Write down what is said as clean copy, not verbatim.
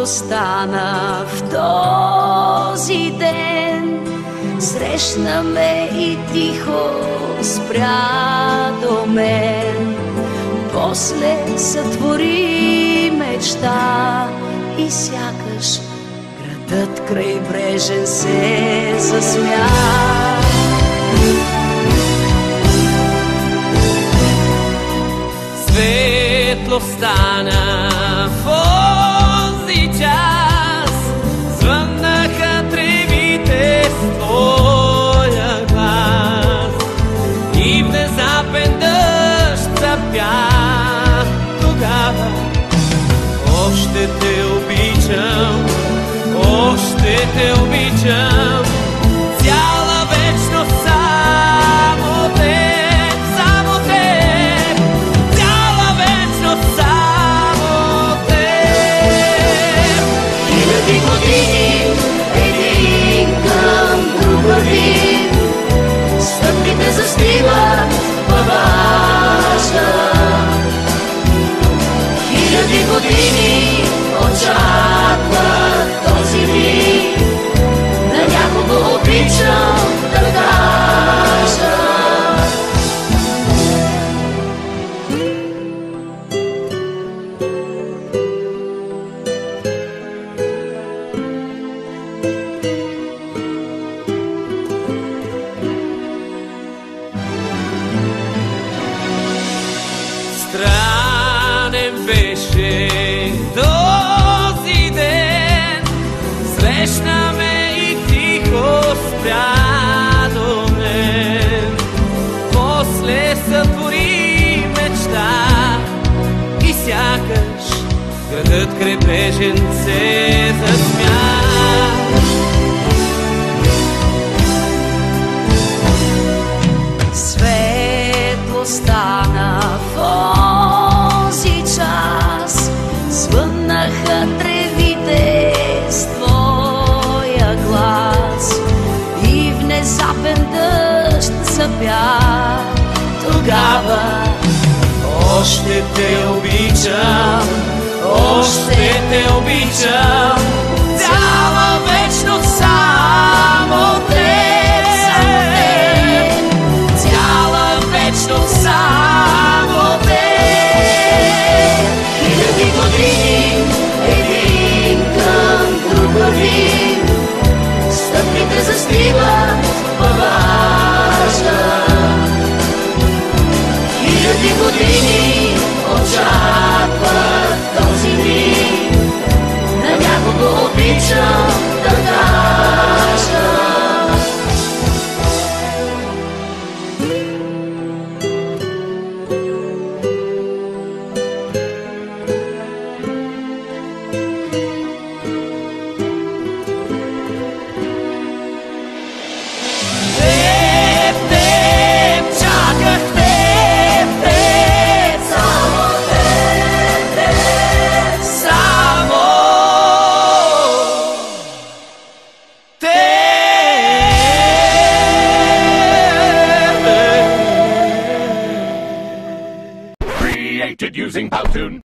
Светло стана в този ден, срещна ме и тихо спря до мен. После сътвори мечта и сякаш градът крайбрежен се засмя. Светло стана в онзи час, звъннаха тревите с твоя глас и внезапен дъжд запя. Тогава още те обичам, още те обичам, цяла вечност само теб, само теб, цяла вечност само теб. Хиляди години един към друг вървим, стъпките застиват във ваша. Хиляди години очакват този миг, на някого обичам да кажа. Странен беше този ден, срещна ме и тихо спря до мен. После сътвори мечта и сякаш градът крайбрежен се засмя. Светло стана в онзи час, звъннаха тревите с твоя глас и внезапен дъжд запя. Тогава Още те обичам, още те обичам, цяла вечност само теб, цяла вечност само теб. хиляди години един към друг вървим, стъпките застиват във ваша. Хиляди години очакват този миг, на някого обичам да кажа. Using Powtoon.